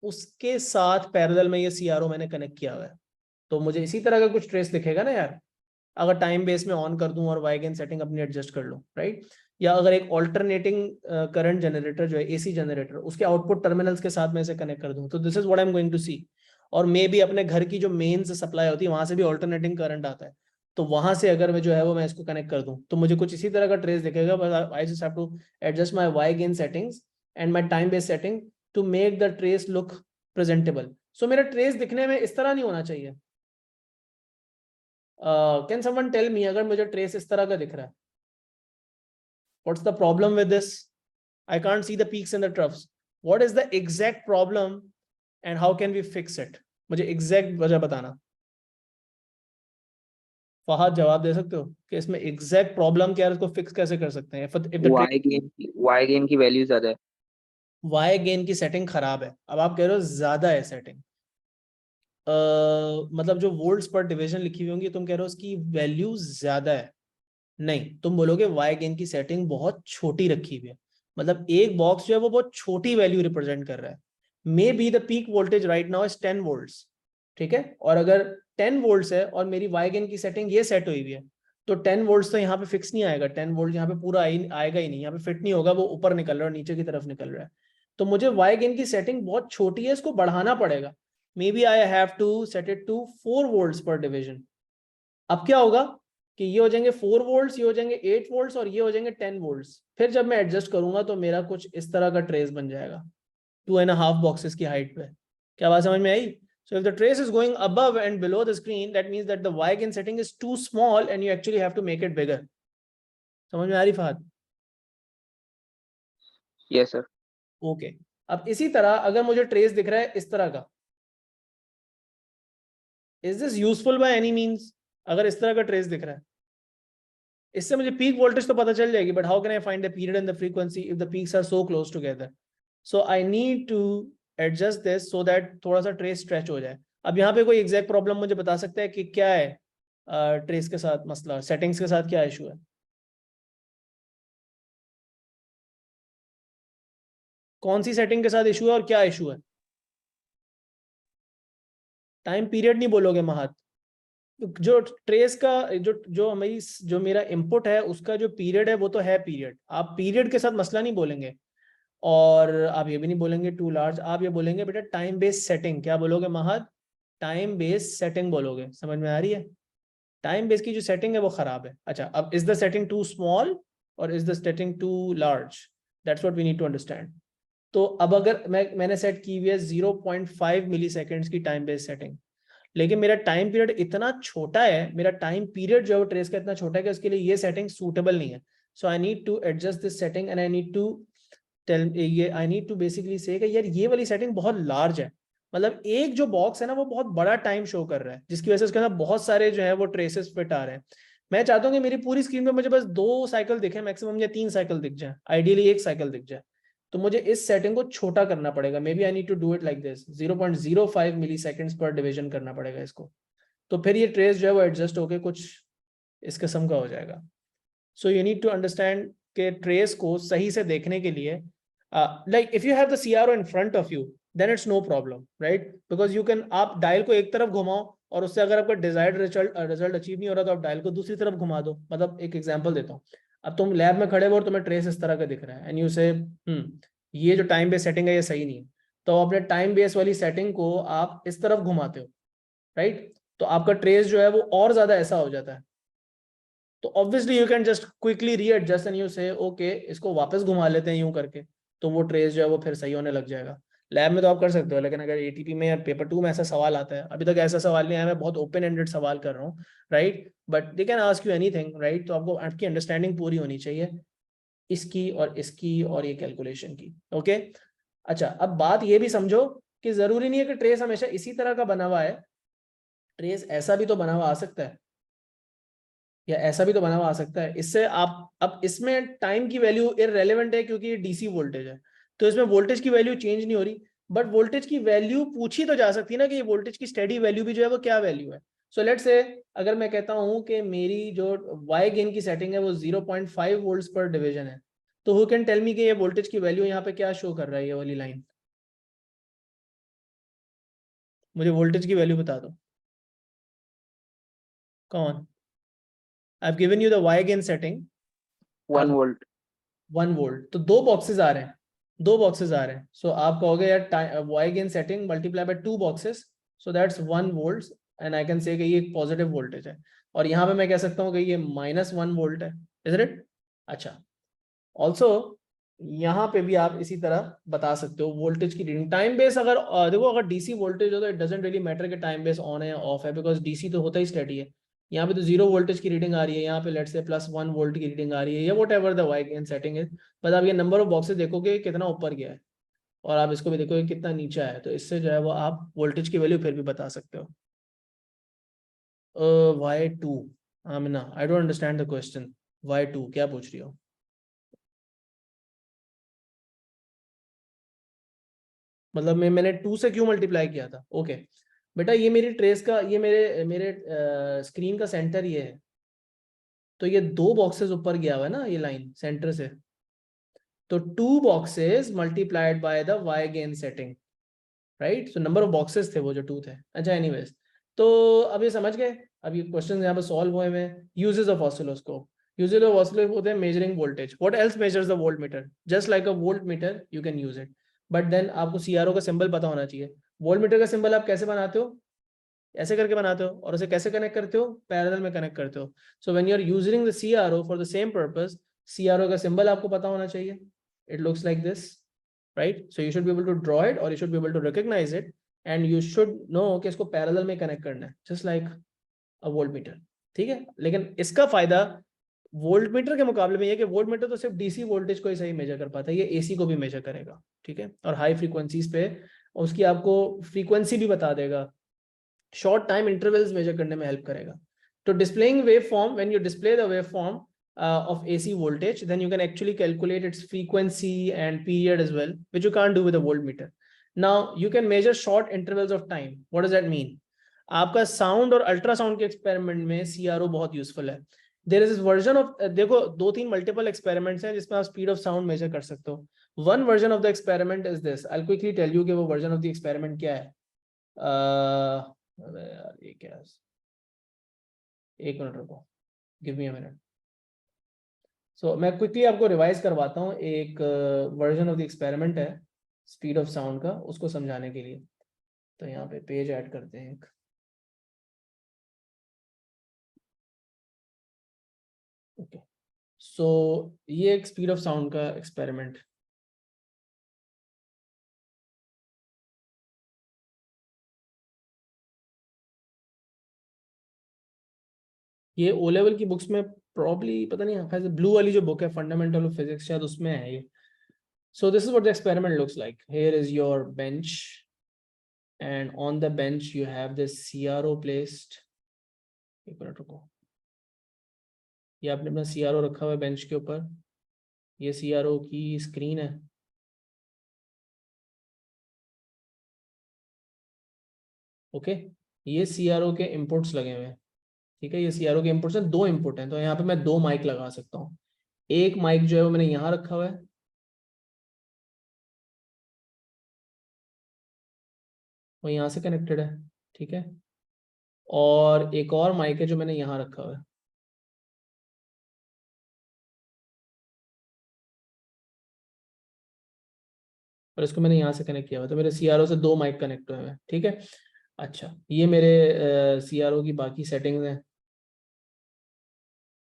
उसके साथ पैरेलल में ये सीआरओ मैंने कनेक्ट किया हुआ है। तो मुझे इसी तरह का कुछ ट्रेस दिखेगा ना यार, अगर टाइम बेस में ऑन कर दूं और वाई गेन सेटिंग अपनी एडजस्ट कर लूं, राइट? या अगर एक ऑल्टरनेटिंग करंट जनरेटर जो है एसी जनरेटर, उसके आउटपुट टर्मिनल्स के साथ मैं इसे कनेक्ट कर दूं, तो this is what I am going to see. और मे भी अपने घर की जो मेन से सप्लाई होती है वहां से भी ऑल्टरनेटिंग करंट आता है, तो वहां से अगर मैं जो है वो मैं इसको कनेक्ट कर दूं तो मुझे कुछ इसी तरह का ट्रेस दिखेगा, but I just have to adjust my Y gain settings and my time base setting to make the trace look presentable. So मेरा ट्रेस दिखने में इस तरह नहीं होना चाहिए। कैन समवन टेल मी, अगर मुझे ट्रेस इस तरह का दिख रहा है, what's the problem with this? I can't see the peaks and the troughs, what is the exact problem and how can we fix it? मुझे एग्जैक्ट वजह बताना। फहद जवाब दे सकते हो कि इसमें एग्जैक्ट प्रॉब्लम क्या है, इसको फिक्स कैसे कर सकते हैं? इफ द वाई गेन की वैल्यू ज्यादा है। वाई गेन की सेटिंग खराब है, अब आप कह रहे हो ज्यादा है सेटिंग, मतलब जो वोल्ट्स पर डिवीजन लिखी हुई होंगी तुम कह रहे हो उसकी वैल्यू ज्यादा है। नहीं, तुम बोलोगे वाई गेन की सेटिंग बहुत छोटी रखी हुई है, मतलब एक बॉक्स जो है वो बहुत छोटी वैल्यू रिप्रेजेंट कर रहा है। May be the peak voltage right now is 10 volts, ठीक है, और अगर 10 वोल्ट्स है और मेरी वाई गेन की सेटिंग ये सेट हुई हुई है, तो 10 वोल्ट्स तो यहाँ पे फिक्स नहीं आएगा, 10 वोल्ट यहाँ पे पूरा आएगा ही नहीं, यहाँ पे फिट नहीं होगा, वो ऊपर निकल रहा है और नीचे की तरफ निकल रहा है। तो मुझे वाई गेन की सेटिंग बहुत छोटी है, इसको बढ़ाना पड़ेगा। Maybe I have to set it to 4 volts per division. अब क्या होगा कि ये हो जाएंगे 4 वोल्ट्स, ये हो जाएंगे 8 वोल्ट्स और ये हो जाएंगे 10 वोल्ट्स। फिर जब मैं एडजस्ट करूंगा तो मेरा कुछ इस तरह का ट्रेस बन जाएगा 2.5 बॉक्सेस की हाइट पे। क्या बात समझ में आई? So if the trace is going above and below the screen, that means that the Y gain setting is too small and you actually have to make it bigger. समझ में आ रही Fahad? Yes sir. Okay, अब इसी तरह अगर मुझे trace दिख रहा है इस तरह का, is this useful by any means? अगर इस तरह का ट्रेस दिख रहा है, इससे मुझे पीक वोल्टेज तो पता चल जाएगी, but how can I find the period and the frequency if the peaks are so close together? So I need to adjust this so that थोड़ा सा ट्रेस स्ट्रेच हो जाए। अब यहाँ पे कोई एग्जैक्ट प्रॉब्लम मुझे बता सकता है कि क्या है ट्रेस के साथ मसला, सेटिंग्स के साथ क्या इशू है? कौन सी सेटिंग के साथ इशू है और क्या इशू है? टाइम पीरियड नहीं बोलोगे महत, जो ट्रेस का जो मेरा इनपुट है उसका जो पीरियड है वो तो है पीरियड, आप पीरियड के साथ मसला नहीं बोलेंगे। और आप ये भी नहीं बोलेंगे टू लार्ज, आप ये बोलेंगे बेटा टाइम बेस्ड सेटिंग। क्या बोलोगे महत? टाइम बेस्ड सेटिंग बोलोगे। समझ में आ रही है? टाइम बेस की जो सेटिंग है वो खराब है। अच्छा, अब is the setting too small और is the setting too large? That's what we need to understand. तो अब अगर मैंने सेट की हुई है 0.5 मिली सेकेंड्स की टाइम बेस्ड सेटिंग, लेकिन मेरा टाइम पीरियड इतना छोटा है, मेरा टाइम पीरियड जो है वो ट्रेस का इतना छोटा है कि उसके लिए ये सेटिंग सूटेबल नहीं है। So I need to adjust this setting and I need to I need to basically say कि यार ये वाली सेटिंग बहुत लार्ज है, मतलब एक जो बॉक्स है ना वो बहुत बड़ा टाइम शो कर रहा है, जिसकी वजह से उसके अंदर बहुत सारे जो है वो ट्रेसेस फिट आ रहे हैं। मैं चाहता हूँ कि मेरी पूरी स्क्रीन पे मुझे बस 2 साइकिल दिखे मैक्सिमम, या 3 साइकिल दिख जाए, आइडियली 1 साइकिल दिख जाए। तो मुझे इस सेटिंग को छोटा करना पड़ेगा, maybe I need to do it like this, 0.05 milliseconds per division करना पड़ेगा इसको। तो फिर ये ट्रेस जो है वो एडजस्ट होके कुछ इस किस्म का हो जाएगा। So you need to understand के ट्रेस को सही से देखने के लिए, like if you have the CRO in front of you then it's no problem, right? Because you can, आप डायल को एक तरफ घुमाओ और उससे अगर आपका डिजायर्ड रिजल्ट अचीव नहीं हो रहा तो आप डायल को दूसरी तरफ घुमा दो। मतलब एक एग्जांपल देता हूँ, अब तुम लैब में खड़े हो और तुम्हें ट्रेस इस तरह का दिख रहा है एंड यू से ये जो टाइम बेस सेटिंग है ये सही नहीं है, तो अपने टाइम बेस वाली सेटिंग को आप इस तरफ घुमाते हो, राइट? तो आपका ट्रेस जो है वो और ज्यादा ऐसा हो जाता है। तो obviously you can just quickly readjust and you से ओके इसको वापस घुमा लेते हैं यूं करके, तो वो ट्रेस जो है वो फिर सही होने लग जाएगा। लैब में तो आप कर सकते हो, लेकिन अगर एटीपी में या पेपर 2 में ऐसा सवाल आता है, अभी तक ऐसा सवाल नहीं आया, मैं बहुत ओपन एंडेड सवाल कर रहा हूँ, right? But they can ask you anything, right? तो आपको आपकी अंडरस्टैंडिंग पूरी होनी चाहिए इसकी और ये कैलकुलेशन की, ओके? अच्छा, अब बात ये भी समझो कि जरूरी नहीं है कि ट्रेस हमेशा इसी तरह का बना हुआ है, ट्रेस ऐसा भी तो बना हुआ आ सकता है, या ऐसा भी तो बना हुआ आ सकता है। इससे आप, अब इसमें टाइम की वैल्यू इररेलेवेंट है क्योंकि ये डीसी वोल्टेज है, तो इसमें वोल्टेज की वैल्यू चेंज नहीं हो रही, बट वोल्टेज की वैल्यू पूछी तो जा सकती है ना कि ये वोल्टेज की स्टेडी वैल्यू भी जो है वो क्या वैल्यू है। सो लेट्स से अगर मैं कहता हूं कि मेरी जो वाई गेन की सेटिंग है वो 0.5 वोल्ट्स पर डिवीजन है, तो हु कैन टेल मी कि ये वोल्टेज की वैल्यू यहाँ पे क्या शो कर रहा है, ये वाली लाइन? मुझे वोल्टेज की वैल्यू बता दो, कौन? I have given you the Y gain setting 1 volt. 1 volt, तो 2 बॉक्सेस आ रहे हैं, 2 बॉक्सेस आ रहे हैं। सो आप कहोगे यार Y gain setting multiply by 2 boxes, so that's 1 volt and I can say कि ये एक पॉजिटिव वोल्टेज है, और यहाँ पे मैं कह सकता हूँ कि ये -1 वोल्ट है, इज इट? अच्छा, ऑल्सो यहाँ पे भी आप इसी तरह बता सकते हो वोल्टेज की रीडिंग। टाइम बेस अगर देखो, अगर डीसी वोल्टेज हो तो इट डजंट रियली मैटर कि टाइम बेस ऑन है या ऑफ है, बिकॉज डीसी तो होता ही स्टेडी है। यहाँ पे तो 0 वोल्टेज की रीडिंग आ रही है, यहाँ पे लेट्स से +1 वोल्ट की रीडिंग आ रही है, या whatever the Y gain setting है। बस आप ये नंबर ऑफ बॉक्सेस देखोगे कितना ऊपर गया है, और आप इसको भी देखोगे कितना नीचे आया है, तो इससे जो है वो आप वोल्टेज की वैल्यू फिर भी बता सकते हो। Y2, Amina, I don't understand the question. Y2 क्या पूछ रही हो? मतलब मैंने 2 से क्यों मल्टीप्लाई किया था? ओके बेटा, ये मेरी ट्रेस का, ये मेरे मेरे स्क्रीन का सेंटर ये है, तो ये 2 बॉक्सेस ऊपर गया हुआ है ना, ये लाइन सेंटर से, तो 2 boxes multiplied by the Y gain setting, right? So number of boxes थे वो जो 2 थे। अच्छा, एनीवेज, तो अब ये समझ गए। अब ये क्वेश्चन यहाँ पे सॉल्व हुए हैं। Uses of oscilloscope, uses of oscilloscope होते हैं measuring voltage. What else measures the voltmeter? Just like a voltmeter you can use it, but then आपको सीआरओ का सिंबल पता होना चाहिए। वोल्ट मीटर का सिंबल आप कैसे बनाते हो? ऐसे करके बनाते हो, और उसे कैसे कनेक्ट करते हो? पैरेलल में कनेक्ट करते हो। So when you are using the CRO for the same purpose, CRO का सिंबल आपको पता होना चाहिए। It looks like this, right? So you should be able to draw it और you should be able to recognise it, and you should know कि इसको parallel में connect करना है, just like a voltmeter, ठीक है? लेकिन इसका फायदा वोल्ट मीटर के मुकाबले में ये कि वोल्ट मीटर तो सिर्फ डीसी वोल्टेज को ही सही मेजर कर पाता है, ये एसी को भी मेजर करेगा, ठीक है? और हाई फ्रीक्वेंसीज पे उसकी आपको फ्रीक्वेंसी भी बता देगा, शॉर्ट टाइम इंटरवल्स मेजर करने में हेल्प करेगा। तो displaying wave form, when you display the wave form of AC voltage, then you can actually calculate its frequency and period as well, which you can't do with a voltmeter. Now you can measure short intervals of time. What does that mean? आपका sound और ultrasound के experiment में CRO बहुत useful है। There is version of, देखो 2-3 multiple experiments हैं जिसमें आप स्पीड ऑफ साउंड मेजर कर सकते हो। One version of the experiment is this, I will quickly tell you कि वो वर्जन ऑफ द एक्सपेरिमेंट क्या है। अरे यार ये क्या है, एक मिनट रुको, गिव मी अ मिनट। सो मैं क्विकली आपको रिवाइज करवाता हूँ, एक वर्जन ऑफ द एक्सपेरिमेंट है स्पीड ऑफ साउंड का, उसको समझाने के लिए। तो यहाँ पे पेज ऐड करते हैं एक, ओके। सो ये एक स्पीड ऑफ साउंड का एक्सपेरिमेंट, ये ओ लेवल की बुक्स में प्रॉब्ली पता नहीं, ब्लू वाली जो बुक है फंडामेंटल ऑफ फिजिक्स शायद उसमें है ये. So this is what the experiment looks like. Here is your bench, and on the bench you have this CRO placed. एक मिनट रुको, ये आपने अपना CRO रखा हुआ है बेंच के ऊपर. ये CRO की स्क्रीन है. ओके, ये CRO के इनपुट्स लगे हुए हैं. ठीक है, ये CRO के इनपुट्स हैं, 2 इनपुट हैं, तो यहाँ पे मैं 2 माइक लगा सकता हूँ. एक माइक जो है वो मैंने यहाँ रखा हुआ है, वो यहाँ से कनेक्टेड है. ठीक है, और एक और माइक है जो मैंने यहाँ रखा हुआ है. और इसको मैंने यहाँ से कनेक्ट किया हुआ है, तो मेरे CRO से 2 माइक कनेक्ट हुए हैं. ठीक है, अच्छा, ये मेरे CRO की बाकी सेटिंग्स हैं.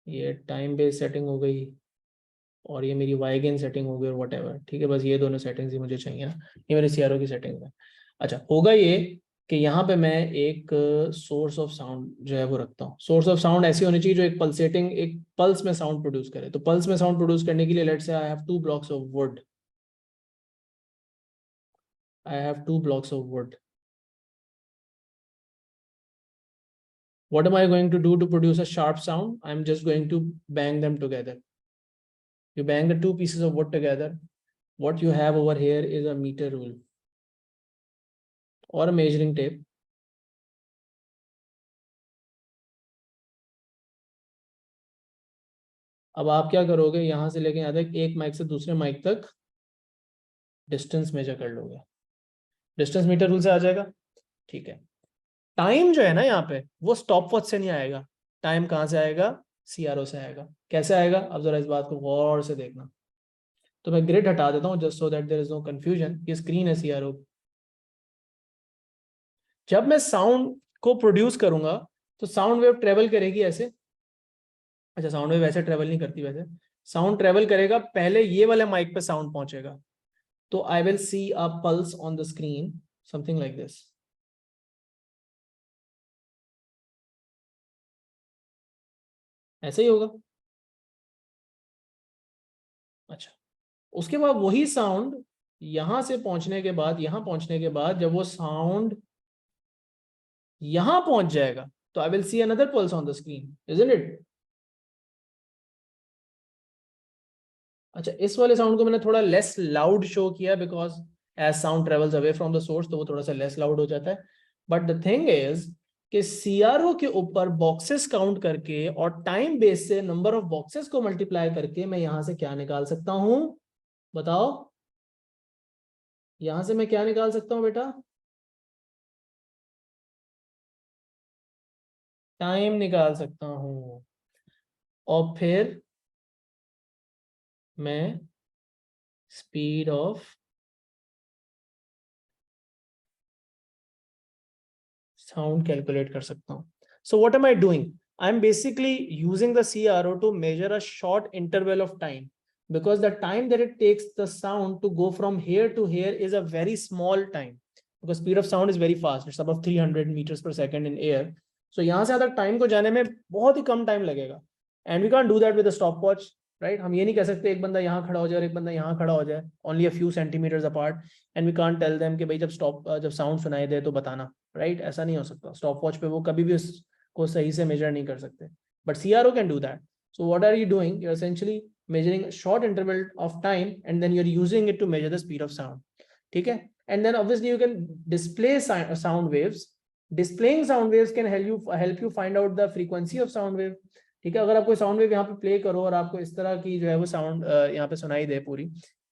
ये टाइम बेस्ड सेटिंग हो गई, और ये मेरी वाईगेन सेटिंग हो गई, और वट एवर. ठीक है, बस ये दोनों सेटिंग्स ही मुझे चाहिए ना. ये मेरे CRO की सेटिंग्स है. अच्छा, होगा ये कि यहाँ पे मैं एक सोर्स ऑफ साउंड जो है वो रखता हूँ. सोर्स ऑफ साउंड ऐसी होनी चाहिए जो एक पल्सेटिंग, एक पल्स में साउंड प्रोड्यूस करे. तो पल्स में साउंड प्रोड्यूस करने के लिए let's say I have 2 blocks of would. I have 2 blocks of wood. What am I going to do to produce a sharp sound? I'm just going to bang them together. You bang the 2 pieces of wood together. What you have over here is a meter rule or a measuring tape. अब आप क्या करोगे, यहां से लेके यहाँ तक एक माइक से दूसरे माइक तक डिस्टेंस मेजर कर लोगे. डिस्टेंस मीटर रूल से आ जाएगा. ठीक है, टाइम जो है ना यहाँ पे वो स्टॉप वॉच से नहीं आएगा. टाइम कहाँ से आएगा? CRO से आएगा. कैसे आएगा? अब जरा इस बात को गौर से देखना. तो मैं ग्रिड हटा देता हूँ just so that there is no confusion. ये स्क्रीन है CRO. जब मैं साउंड को प्रोड्यूस करूंगा तो साउंड वेव ट्रेवल करेगी ऐसे. अच्छा, साउंड वेव ऐसे ट्रेवल नहीं करती वैसे. साउंड ट्रेवल करेगा, पहले ये वाले माइक पे साउंड पहुंचेगा. तो I will C a pulse on the screen something like this. ऐसे ही होगा. अच्छा, उसके बाद वही साउंड यहां से पहुंचने के बाद, यहां पहुंचने के बाद जब वो साउंड यहां पहुंच जाएगा तो I will see another pulse on the screen, isn't it? अच्छा, इस वाले साउंड को मैंने थोड़ा लेस लाउड शो किया because as sound travels away from the source तो वो थोड़ा सा लेस लाउड हो जाता है. बट द थिंग इज कि CRO के ऊपर बॉक्सेस काउंट करके और टाइम बेस से नंबर ऑफ बॉक्सेस को मल्टीप्लाई करके मैं यहां से क्या निकाल सकता हूं? बताओ, यहां से मैं क्या निकाल सकता हूं बेटा? टाइम निकाल सकता हूं. और फिर मैं स्पीड ऑफ साउंड कैलकुलेट कर सकता हूं. So what am I doing? I am basically using the CRO to measure a short interval of time because the time that it takes the sound to go from here to here is a very small time because speed of sound is very fast. It's above 300 meters per second in air. So यहाँ से अगर time को जाने में बहुत ही कम time लगेगा. And we can't do that with a stopwatch, right? हम ये नहीं कह सकते एक बंदा यहाँ खड़ा हो जाए और एक बंदा यहाँ खड़ा हो जाए only a few centimeters apart, and we can't tell them कि भाई जब साउंड सुनाई दे तो बताना, right? ऐसा नहीं हो सकता. स्टॉपवॉच पे वो कभी भी उसको सही से मेजर नहीं कर सकते. But CRO can do that. So what are you doing? You're essentially measuring a short interval of time and then you're using it to measure the speed of sound. ठीक है? And then obviously you can display sound waves. Displaying sound waves can help you find out the frequency of sound wave. ठीक है, अगर आप कोई sound wave यहाँ पे play करो और आपको इस तरह की जो है वो साउंड यहाँ पे सुनाई दे पूरी,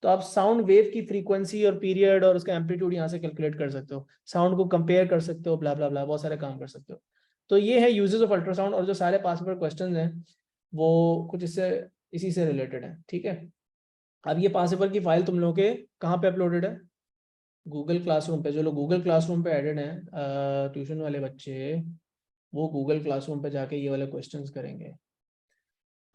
तो आप साउंड वेव की फ्रीक्वेंसी और पीरियड और उसका एम्पलीट्यूड यहाँ से कैलकुलेट कर सकते हो. साउंड को कंपेयर कर सकते हो, ब्ला ब्ला ब्ला, बहुत सारे काम कर सकते हो. तो ये है यूजेस ऑफ अल्ट्रासाउंड. और जो सारे पास पेपर क्वेश्चन हैं वो कुछ इसी से रिलेटेड है. ठीक है, अब ये पास पेपर की फाइल तुम लोगों के कहाँ पे अपलोडेड है? गूगल क्लासरूम पे. जो लोग गूगल क्लासरूम पे एडेड हैं, ट्यूशन वाले बच्चे, वो गूगल क्लासरूम पे जाके ये वाले क्वेश्चंस करेंगे.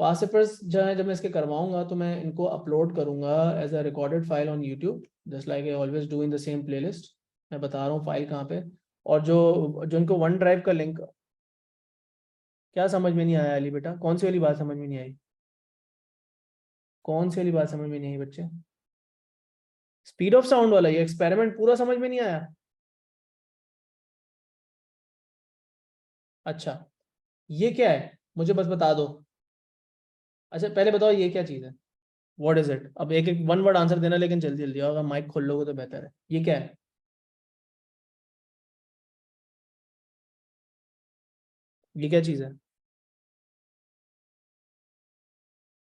पास पेपर्स जो है जब मैं इसके करवाऊंगा तो मैं इनको अपलोड करूंगा as a recorded file on YouTube, just like I always do in the same playlist. मैं बता रहा हूँ फाइल कहाँ पे. और जो इनको वन ड्राइव का लिंक क्या समझ में नहीं आया अली बेटा? कौन सी वाली बात समझ में नहीं आई? कौन सी वाली बात समझ में नहीं आई बच्चे? स्पीड ऑफ साउंड वाला ये एक्सपेरिमेंट पूरा समझ में नहीं आया? अच्छा, ये क्या है मुझे बस बता दो। अच्छा पहले बताओ ये क्या चीज़ है, व्हाट इज इट? अब एक एक वन वर्ड आंसर देना, लेकिन जल्दी जल्दी, अगर माइक खोल लोगे तो बेहतर है। ये क्या है? ये क्या चीज़ है?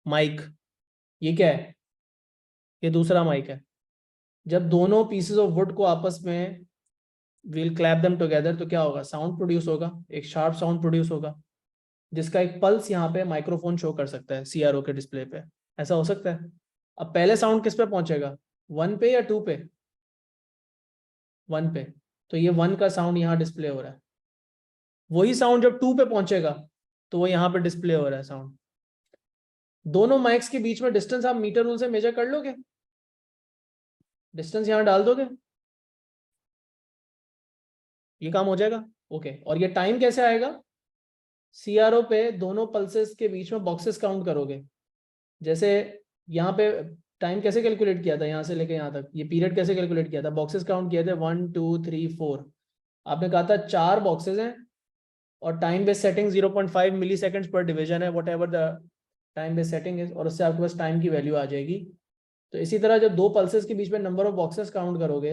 माइक। ये क्या है? ये दूसरा माइक है। जब दोनों पीसेस ऑफ वुड को आपस में विल क्लैप देम टुगेदर तो क्या होगा? साउंड प्रोड्यूस होगा, एक शार्प साउंड प्रोड्यूस होगा, जिसका एक पल्स यहाँ पे माइक्रोफोन शो कर सकता है सीआरओ के डिस्प्ले पे। ऐसा हो सकता है। अब पहले साउंड किस पे पहुंचेगा, 1 पे या 2 पे? 1 पे। तो ये 1 का साउंड यहाँ डिस्प्ले हो रहा है। वही साउंड जब 2 पे पहुंचेगा तो वो यहाँ पे डिस्प्ले हो रहा है साउंड। दोनों माइक्स के बीच में डिस्टेंस आप मीटर रूल से मेजर कर लोगे? डिस्टेंस यहाँ डाल दोगे, ये काम हो जाएगा। ओके, और ये टाइम कैसे आएगा? सीआरओ पे दोनों पल्सेस के बीच में बॉक्सेस काउंट करोगे। जैसे यहाँ पे टाइम कैसे कैलकुलेट किया था, यहाँ से लेके यहाँ तक, ये पीरियड कैसे कैलकुलेट किया था? बॉक्सेस काउंट किए थे 1 2 3 4। आपने कहा था 4 बॉक्सेस हैं और time based setting 0.5 milliseconds per division है, what ever the time based setting है, और उससे आपके पास टाइम की वैल्यू आ जाएगी। तो इसी तरह जब दो पल्सेस के बीच में नंबर ऑफ बॉक्सेस काउंट करोगे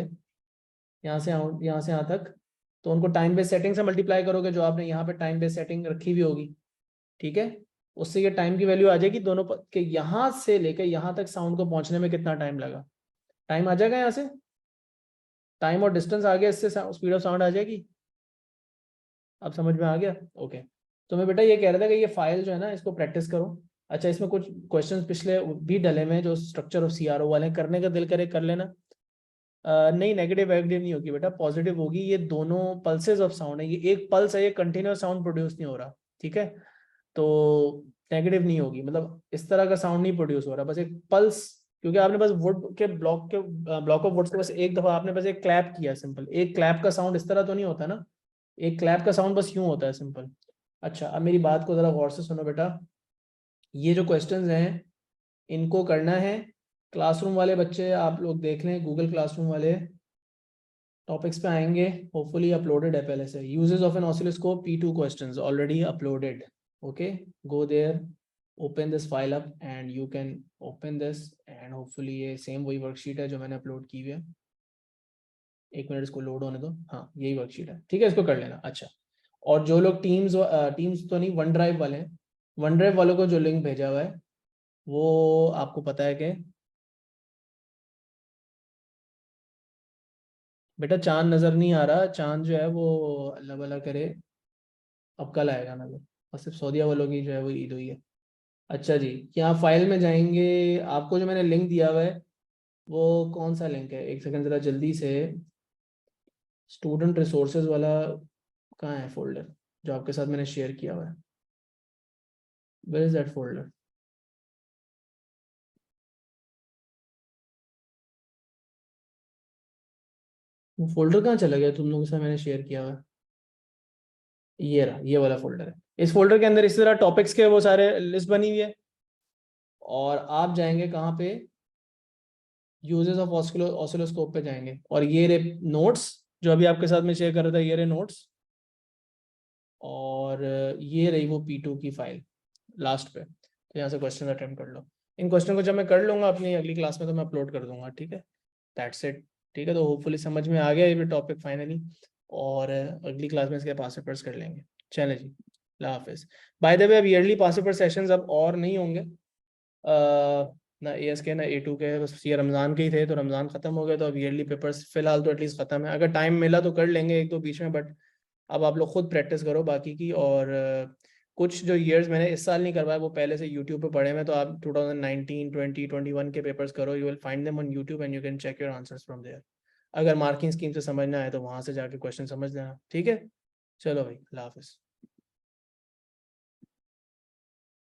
यहाँ से यहाँ तक, तो उनको टाइम बेस्ड सेटिंग से मल्टीप्लाई करोगे, जो आपने यहाँ पे टाइम बेस्ड सेटिंग रखी हुई होगी, ठीक है? उससे ये टाइम की वैल्यू आ जाएगी दोनों के यहाँ से लेकर यहाँ तक साउंड को पहुंचने में कितना टाइम लगा। टाइम आ जाएगा यहाँ से, टाइम और डिस्टेंस आ गया, इससे स्पीड ऑफ साउंड आ जाएगी। अब समझ में आ गया? ओके। तो मैं बेटा ये कह रहा था कि ये फाइल जो है ना, इसको प्रैक्टिस करो। अच्छा, इसमें कुछ क्वेश्चंस पिछले भी डले हुए हैं जो स्ट्रक्चर ऑफ सीआरओ वाले, करने का दिल करे कर लेना। नहीं, नेगेटिव वेगेटिव नहीं होगी बेटा, पॉजिटिव होगी। ये दोनों पल्सेस ऑफ साउंड है, ये एक पल्स है, ये कंटिन्यूस साउंड प्रोड्यूस नहीं हो रहा, ठीक है? तो नेगेटिव नहीं होगी, मतलब इस तरह का साउंड नहीं प्रोड्यूस हो रहा, बस एक पल्स। क्योंकि आपने बस वुड के ब्लॉक ऑफ वुड से बस एक दफा आपने बस एक क्लैप किया, सिंपल। एक क्लैप का साउंड इस तरह तो नहीं होता ना, एक क्लैप का साउंड बस यूं होता है, सिंपल। अच्छा, अब मेरी बात को जरा गौर से सुनो बेटा। ये जो क्वेश्चंस हैं इनको करना है। क्लासरूम वाले बच्चे आप लोग देख लें, गूगल क्लासरूम वाले टॉपिक्स पे आएंगे, होपफुली अपलोडेड है पहले से। Uses of an oscilloscope P2 questions already uploaded. Okay, go there, open this file up and you can open this, and hopefully ये सेम वही वर्कशीट है जो मैंने अपलोड की हुई है। एक मिनट इसको लोड होने दो। हाँ, यही वर्कशीट है, ठीक है, इसको कर लेना। अच्छा, और जो लोग टीम्स तो नहीं, वन ड्राइव वाले हैं, वन ड्राइव वालों को जो लिंक भेजा हुआ है वो आपको पता है कि बेटा चांद नजर नहीं आ रहा, चांद जो है वो अल्लाह भला करे अब कल आएगा नजर, और सिर्फ सऊदीया वालों की जो है वो ईद हुई है। अच्छा जी, क्या फाइल में जाएंगे? आपको जो मैंने लिंक दिया हुआ है वो कौन सा लिंक है? एक सेकंड जरा जल्दी से। स्टूडेंट रिसोर्सेज वाला कहाँ है फोल्डर जो आपके साथ मैंने शेयर किया हुआ है? Where is that folder? वो फोल्डर कहाँ चला गया तुम लोगों के साथ मैंने शेयर किया हुआ है? ये रहा, ये वाला फोल्डर है। इस फोल्डर के अंदर इसी तरह टॉपिक्स के वो सारे लिस्ट बनी हुई है, और आप जाएंगे कहाँ पे? यूजेस ऑफ ऑसिलोस्कोप पे जाएंगे, और ये रे नोट्स जो अभी आपके साथ में शेयर कर रहा था, ये रे नोट्स, और ये रही वो P2 की फाइल लास्ट पे। तो यहाँ से क्वेश्चन अटेम्प्ट कर लो। इन क्वेश्चन को जब मैं कर लूँगा अपनी अगली क्लास में तो मैं अपलोड कर दूंगा, ठीक है? दैट्स इट, ठीक है? तो होपफुली समझ में आ गया ये टॉपिक फाइनली, और अगली क्लास में इसके पास पेपर्स कर लेंगे। चलें जी, अल्लाह हाफिज़। बाय द वे, अब ईयरली पास पेपर सेशंस अब और नहीं होंगे, ना AS के ना A2 के, बस ये रमज़ान के ही थे, तो रमज़ान ख़त्म हो गया, तो अब ईयरली पेपर्स फ़िलहाल तो एटलीस्ट ख़त्म है। अगर टाइम मिला तो कर लेंगे एक दो बीच में, बट अब आप लोग खुद प्रैक्टिस करो बाकी की। और कुछ जो ईयर्स मैंने इस साल नहीं करवाया वो पहले से यूट्यूब पे पढ़े हैं, तो आप 2019 20 21 के पेपर्स करो, you will find them on YouTube and you can check your answers from there. अगर मार्किंग स्कीम से समझना है तो वहाँ से जाके क्वेश्चन समझ लेना, ठीक है? चलो भाई, अल्लाह हाफिज़।